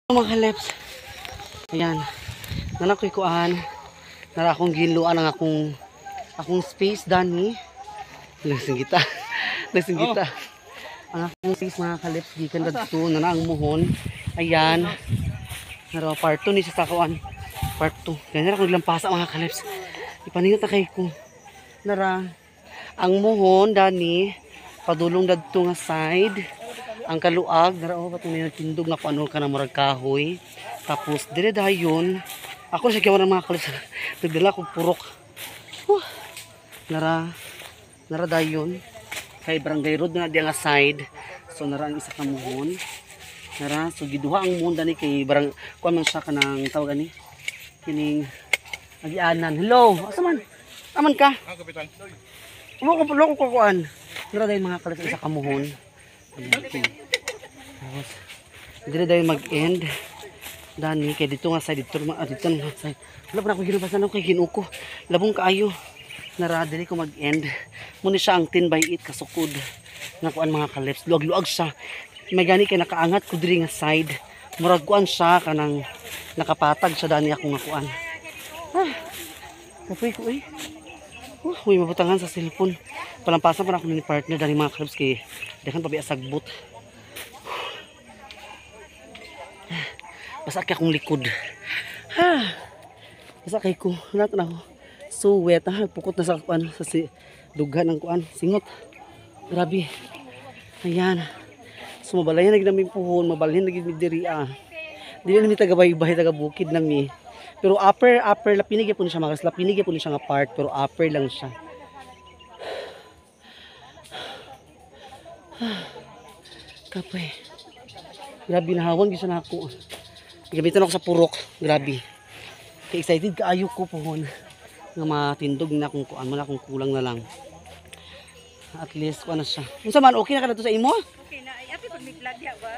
Mga kaleps, ayan, nanakoy kuan, nara akong ginluan ang akong space dani. Nagsinggita, nagsinggita. Ang akong space mga kaleps, gikan dadto na ang muhon. Ayan, nara part 2 ni sa kuan, part 2. Ganyan akong lampasa mga kaleps. Ipaningot na kay ko. Nara ang muhon dani padulong dadto nga side. Ang kaluag, narao ka itong nagtindog nga paano ka na marag kahoy. Tapos, dire dayon, ako siya kiyawan ng mga kalis. Nagdala ko purok. Nara dayon. Kay Barangay Road na diya nga side. So, nara ang isa ka muhon. Nara, so giduha ang muhon dani kay Barang, kuha man siya ka ng tawag ani. Kining, agianan. Hello, asa man? Aman ka? Kapitan. Loko ko kuan. Nara dayon mga kalis isa ka muhon. Tapos, dito dahil mag-end. Dani, kaya dito nga side, dito nga side. Wala pa na ako ginubasan ako kay ginuko. Labong kaayo. Naradili ko mag-end. Muna siya ang 10x8 kasukod. Nakuan mga kaleps. Luag-luag siya. May gani kay nakaangat ko diri nga side. Muragkuan siya kanang nakapatag siya dani akong nakuan. Kapoy ko eh. Uy, mabutangan sa cellphone. Palampasan pa na ako ni partner dani mga kaleps kay dakan pa biya sagbot. Basa kay akong likod. Basa kay ko. Nato na ako. So wet. Pukot na sa kuan sa dughan ng kuan. Singot. Grabe. Ayan. So mabalayan na ginaming puhon. Mabalayan na ginaming diri. Dili na mi taga-baybay, taga-bukid na mi. Pero upper, lapinig po niya mga. Lapinig po niya nga part. Pero upper lang siya. Kapoy. Grabe nahawan gisa na ako. Gamitan ako sa purok. Grabe. Kaya excited kaayo ko pohon. Nga matindog na akong kuan mo na akong kulang na lang. At least kuan na siya. Unsa man okay na ka na to sa imo? Okay na. Ay, pag may vlog ya ba?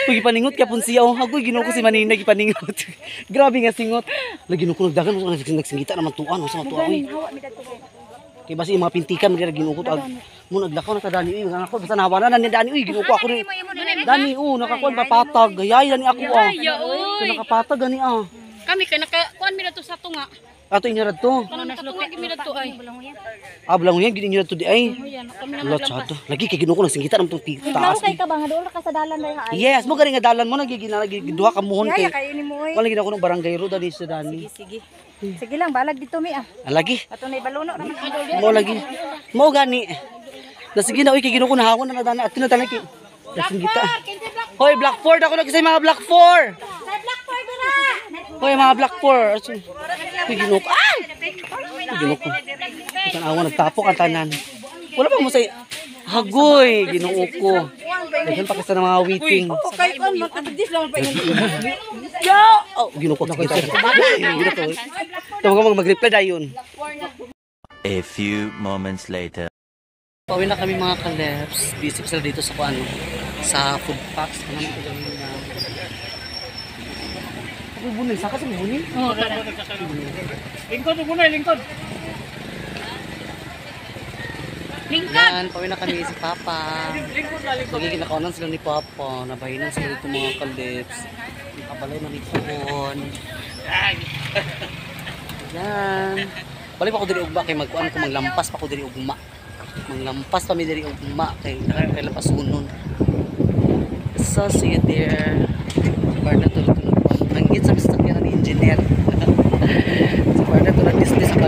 Pag ipaningot ka pun siya. Agoy ginoo ko si Manina ipaningot. Grabe nga singot. Lagi ko nagdagan mo nagsingita naman tuan. Unsa man tuan? Kaya basi yung mga pintikan mo ginoo ko to. Mo naglakaw na ta dani uy nga ako basta nahawanan na ni dani uy ginoo ko ako ni dani nakakuan papatag gayay dani ako kaya nakapatag gani Kami kay nakakuan mi na to sa tunga. ato inyarad to Kanang nakatunga gid mi na to ay. ablang yan gid inyarad to di ay Yan, kami na lot sa to lagi kay ginoo ko nagsingita namang taas Kay ka ba nga doon ka sa dalan na ay. yes mo gani nga dalan mo nagiduha ka muhon kay Kay ni mo eh. wala gid ako ng barangay road dali sa dani Sige. Sige lang balag dito mi lagi Ato na baluno naman. mo lagi mo gani sige na uy kay ginoo ko nahawon na dani at tinatala kay nagsingita hoy Black 4 ako nagsay mga Black 4 Black Ford na. hoy mga Black 4 uy ginoo ko ay ginoo ko tanawa nagtapok ang tanan wala pa mo say hagoy ginoo ko dahil pa kasi ng mga waiting Okay kon magkadis lang pa yun. yo oh ginoo ko nakita ginoo ko tawag mo mag-reply dayon. A few moments later. Pauwi na kami mga kaleps. Busy sila dito sa ano, sa food packs. Ano ko gawin na. Ako bunin, saka sa bunin? Oo, lingkod mo na, lingkod. Yan, pauwi na kami si Papa. Magiging nakaunan sila ni Papa. Nabahinan sila dito mga kaleps. Nakabalay na ni Pohon. Yan. Balik pa ko diri ugma kay magkuan ko maglampas pa ko diri ugma. Manglampas pa mi diri ugma kay nakakailapas unon. So see you there. Bar na tulog po. Nanggit sa sasakyan ni engineer. Sa bar na tulog business pa.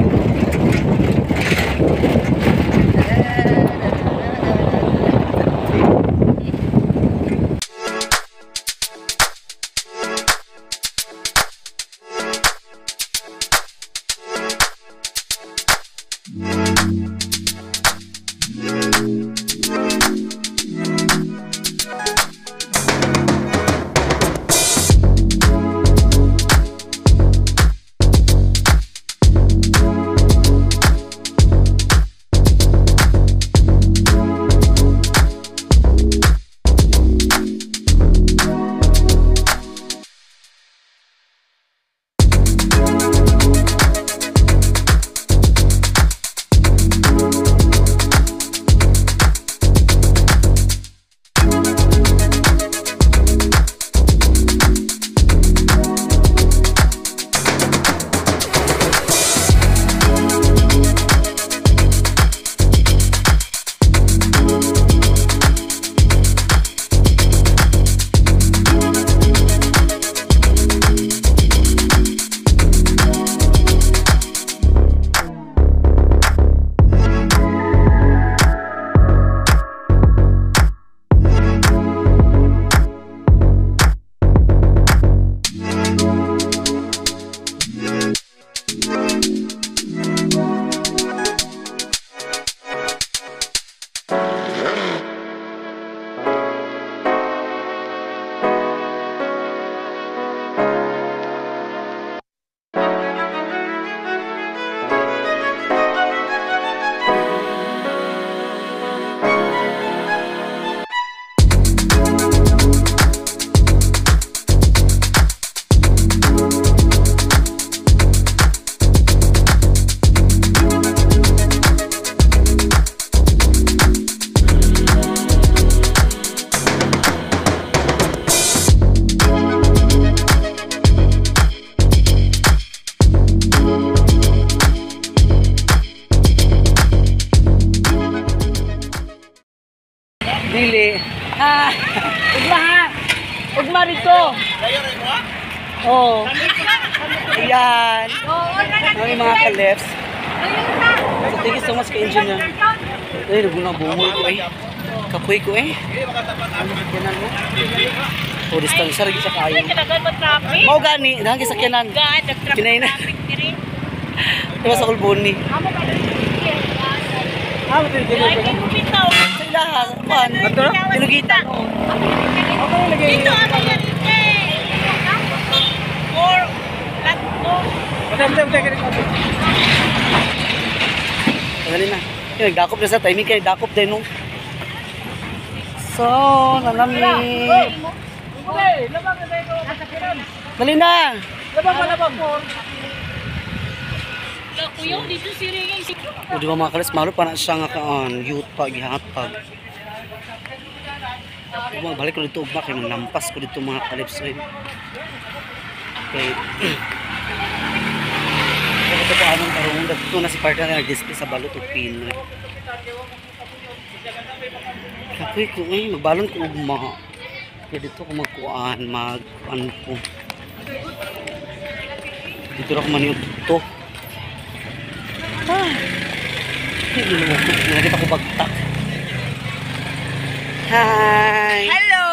Ah, ugma ha. Ugma dito. Oh. Ayan. Ang mga ka-lefts. So, thank you so much kay engineer. Ay, naguna bumol ko eh. Kapoy ko eh. Ano sakyanan mo? O, distansya, lagi siya kayo. Mau gani, dahil sakyanan. Pinay na. Diba sa kulboni? Ah, matinigil ko. Sa ilaha, kuhan. Tinugitan. Dito ano yan? Or Tagalin na. Nagdakop na sa timing kayo. Dakop din no. So, nalamig. Dali na. kuya dito si Ringay si O, di ba mga kalis, malo pa na siya nga kaan. Youth pa, gihatag. Balik ko dito ugma kay lampas ko dito mga kalips eh. Okay. Ito po anong karong dito na si partner na nag-display sa balot o pin. Kapoy ko eh, magbalon ko ugma. Kaya dito ko magkuhaan, mag-ano ko. Dito na ko maniog dito. Ah. Hindi pa ko bagtak. Hi! Hello.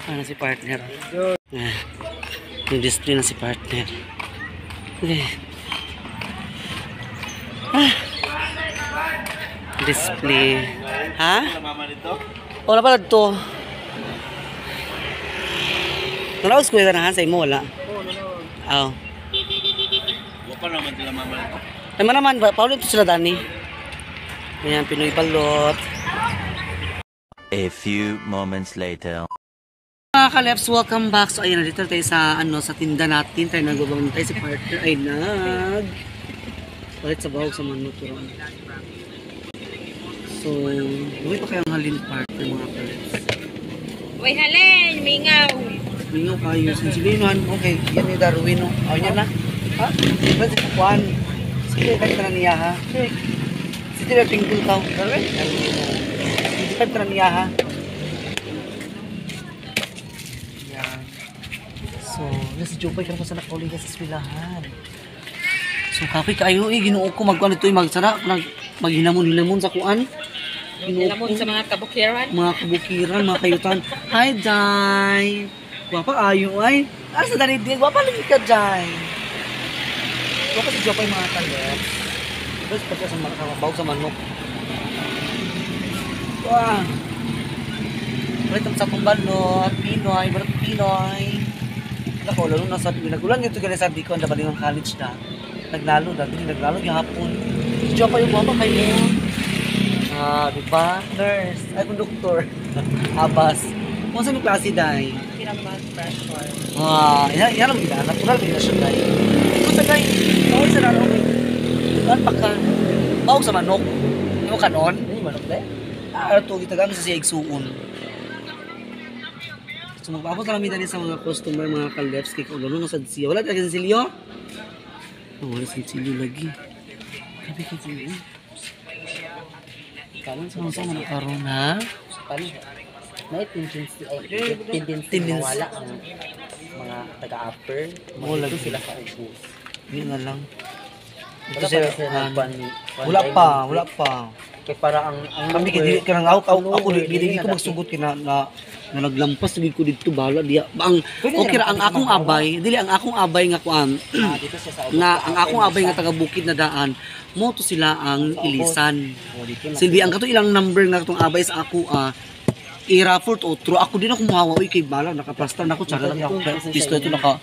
Ano si partner? Ah, yung display na si partner. Okay. Ah. Display. Ha? Wala pala ito. Nalaos ko yung tanahan sa imo, wala? Oo. Wapa naman sila mama nito. Ay naman, paulit ito sila Dani. Ayan, Pinoy Balot. A few moments later. Mga ka-leps, welcome back. So ayun, dito tayo sa sa tinda natin. Tayo nagbabantay si partner ay palit sa bahog sa manuturan. So, buhay pa kayang halin partner mga ka-leps. Uy, halin, mingaw. Mingaw kayo. Sinsilinohan. Okay, yan ni Darwin. O, yan na. Ha? Ba't si Pupuan? Sige, kahit na niya ha. Sige, may pinggul tao. Darwin? Sige, kahit na niya ha. Yan. So, si Jopay ka na sa nakauling ka sa eskwelahan. So, kapoy kayo eh. Ginuo ko magkuhan ito. Magsara. Maghinamon-hinamon sa kuan. Lamon sa mga kabukiran. Mga kabukiran, mga kayutan. Hi, Jai! Wapa ayo ay. Ah, sa dalidig. Wapa lagi ka, Jai. Wapa si Jopay mga kalep. Tapos pagka sa mga kabawag sa manok. Wah! Ulit ang sa kumbalot. Pinoy, barat Pinoy. Nako, lalo na sa nagulan nito kaya sa Bicol, na balingang college na. Naglalo na, hindi naglalo yung hapon. Si Jopay yung wapa kayo. Ah, di ba? Nurse. Ay, konduktor. Abas. Kung saan yung klase, Day? Ah, yan ang gila. Natural ba yun na siya, Day? Kung sa Day, bawal sa nalo. Kan pa ka. Bawag sa manok. Yung kanon? Yung manok, Day? Ah, ito, gitagamit sa siya igsuon. So, magpapos na kami dali sa mga customer, mga ka-leps, kay kaulo nung sa siya. Wala talaga sa silyo? Oh, wala sa silyo lagi. Grabe ka silyo. Karon sa mga karon ha? May tendency mawala ang mga taga-upper. Wala Malito sila sa ubos. Hindi na lang. Wala pa sila Wala pa. Kaya para ang Kami kaya ka nang ako dili ko magsugot kina na naglampas lagi ko dito bala diya. Ang okay ra ang akong abay, dili ang akong abay nga kuan. dito siya sa Nga ang akong abay nga taga bukid na daan, mo to sila ang ilisan. Silbi ang kato ilang number nga katong abay sa ako i-raffle to true ako din ako muhawa oy kay bala nakaplastar na ako tsara lang ako pisto ito naka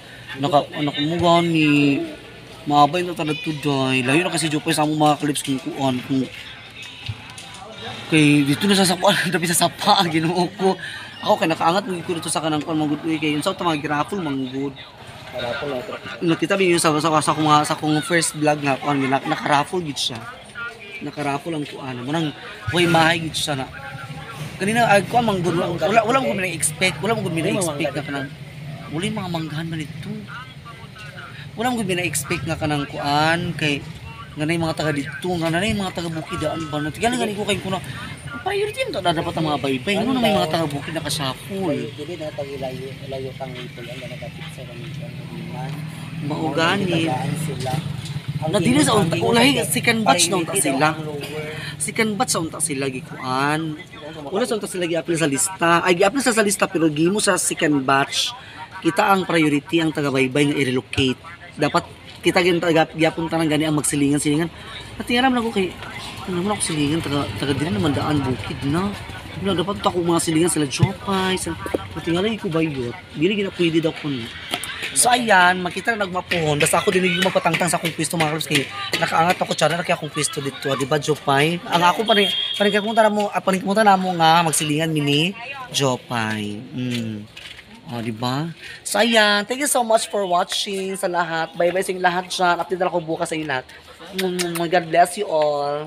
mugan ni maabay na tanad to joy layo na kasi Jopay sa among mga clips kung kuan kung kay dito na sa sapuan dapi sa sapa Ginoo ko ako kay nakaangat mo ko dito sa kanang kuan magud kay yun sa mga raffle manggod nakita mi yun sa akong first vlog nga kuan naka-raffle gid siya naka-raffle ang kuan mo nang way mahay gid siya na kanina ko mang wala mo gud expect na kanang wala mga manggahan man ito wala mo gud na expect nga kanang kuan kay Ganay mga taga dito, ganay mga taga Bukidaan ba? Ganay ko kayo kuna. Priority mo dapat ang mga baybay. Ano na may mga taga Bukid na kasapol. Dili na layo tang ito lang na kapit sa kami man. Maugani. Sila. Na dili sa unta, ulahi second batch na unta sila. Second batch sa unta sila gikuan. Una sa unta sila gi-apply sa lista. Ay gi-apply sa lista pero gimo sa second batch. Kita ang priority ang taga-baybay nga i-relocate. Dapat kita giapunta nang gani ang magsilingan-silingan. Natingaram lang ko kay ano naman ako silingan taga dili naman daan Bukid na. Wala dapat ako mga silingan sila Jopay. Natingaram ko bayot. Dili gina pwede daw kun. So ayan, makita na nagmapuhon. Basta ako din yung magpatangtang sa akong pwesto mga kalabs kay nakaangat ako tiyan na kaya akong pwesto dito, di ba Jopay? Ang ako paningkapunta na mo nga magsilingan mini Jopay. Oh, di ba? So ayan, thank you so much for watching sa lahat. Bye-bye sa inyo lahat dyan. Update na ako bukas sa inyo lahat. God bless you all.